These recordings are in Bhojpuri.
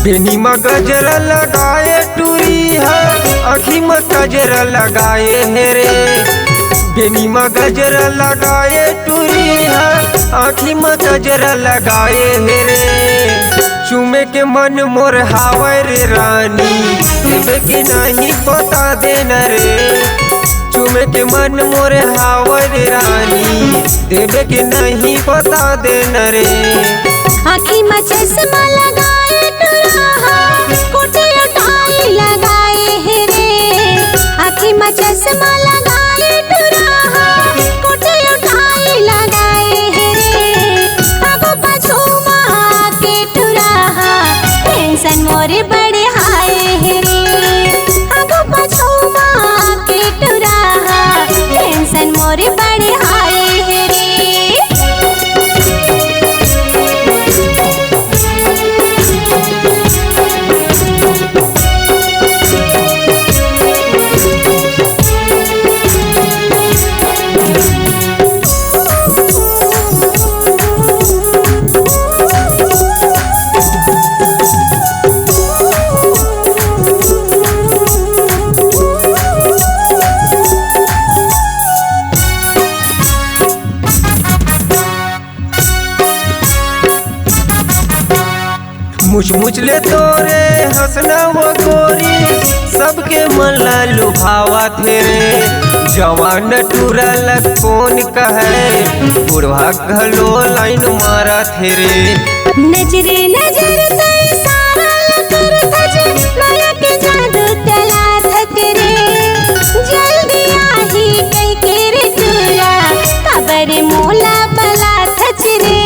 बेनी में गजरा लगाए टूरी है, आँखी में गजरा लगाए है रे। बेनी में गजरा लगाए टूरी है, आँखी में गजरा लगाए है रे। चूमे के मन मोर हावे रे रानी, देवे के नहीं बता देना रे। चूमे के मन मोर हावे रे रानी, देवे के नहीं बता देना रे। आँखी में चश्मा लगाए टुराहा, कोटे उठाई लगाए है रे। आँखी में चश्मा लगाए टुराहा, कोटे उठाई लगाए है रे। आगो पाछो महा के टुराहा, टेंशन मोरे बड़े हाय है रे। आगो पाछो महा के टुराहा, टेंशन मोरे बड़े हाय है रे। मुझ ले तोरे हंसना वो गोरी, सबके मन ला लुभावा थे रे। जवान टूरल कौन कहे, बुढ़वा घलो लाइन मारा थे रे। नजरे नजर तय सारा कर थजे, माया के जादू तला थते रे। जल्दी आही कई के रे टूरा, खबर मोला बला थच रे।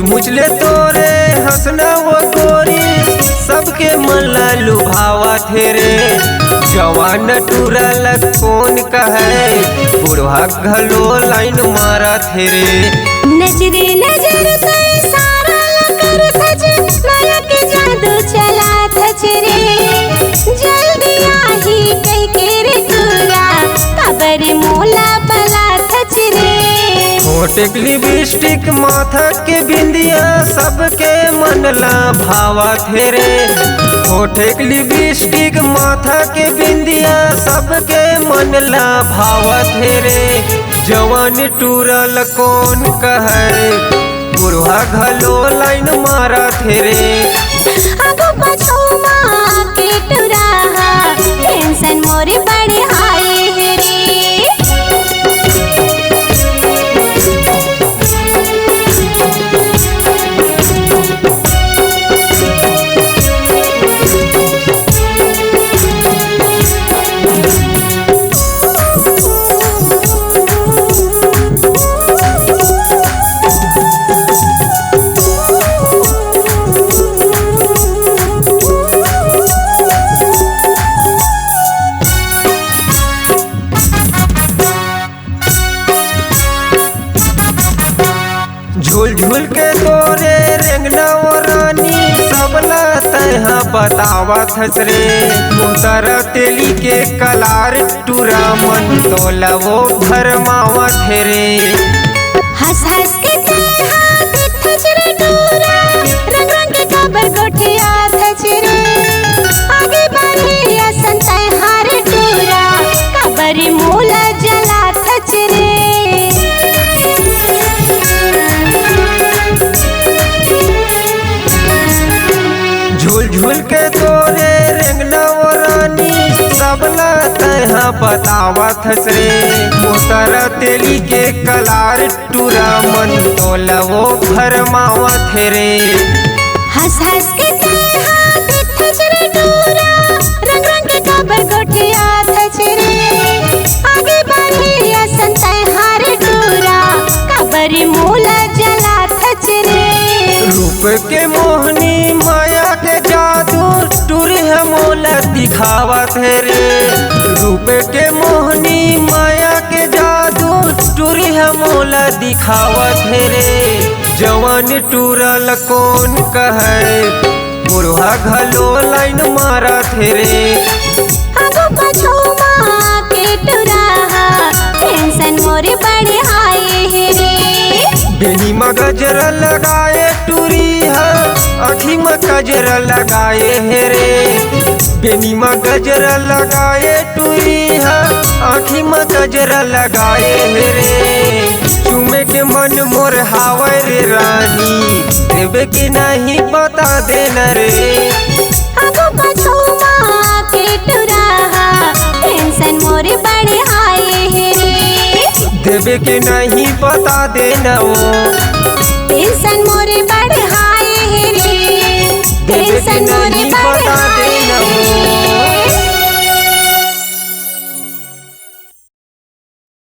मुझ ले तोरे हंसना वो गोरी, सबके मन ला लुभावा थे रे। जवान टूरल कौन कहे, बुढ़वा घलो लाइन मारा थे रे। नजरे नजर तय सारा कर थजे, माया के जादू चला थच रे। जल्दी आही कई के रे टूरा, खबर मोला बला थच रे। होठे की लिपस्टिक माथा के बिंदिया, सबके मन ला भावा थे रे। होठे की लिपस्टिक माथा के बिंदिया, सबके मन ला भावा थे रे। जवान टूरल कौन कहे, बुढ़वा घलो लाइन मारा थे रे। आगो पाछो महा के टुराहा, टेंशन मोरे बड़े हाय है रे। झूल झूल के तोरे रेंगना वो रानी, सबला तहा बतावा थस रे। मोतरा तेली के कलार टूरा, मन तोला वो भरमावा थे रे। हंस हंस के तहा थच रे टूरा, रंग रंग के खबर गोठिया थच रे। आगे बढ़े असन तहार टूरा, खबर मोला जला थच रे। झूल झूल के तोरे रेंगना वो रानी, सबला तहा बतावा थस रे। मोतरा तेली के कलार टूरा, मन तोला वो भरमावा थे रे। हंस हंस के तहा थच रे टूरा, रंग रंग के खबर गोठिया थच रे। आगे बढ़े असन तहार टूरा, खबर मोला जला थच रे। रूप के मोहनी माया के जादू, टूरी है मोला दिखावा थे रे। रूप के मोहनी माया के जादू, टूरी है मोला दिखावा थे रे। जवान टूरल कौन कहे, बुढ़वा घलो लाइन मारा थे रे। आगो पाछो महा के टुराहा, टेंशन मोरे बड़े हाय गजरा लगाए टूरी है, आँखी में गजरा लगाए है रे। बेनी में गजरा लगाए टूरी है, आँखी में गजरा लगाए है रे। चूमे के मन मोर हावे रे रानी, देवे के नहीं बता देना रे। आगो पाछो के टुराहा, टेंशन मोरे बड़े आए है रे। देवे के नहीं बता देना वो, टेंशन मोरे बड़े आए है रे। देवे के टेंशन मोरे नहीं बड़े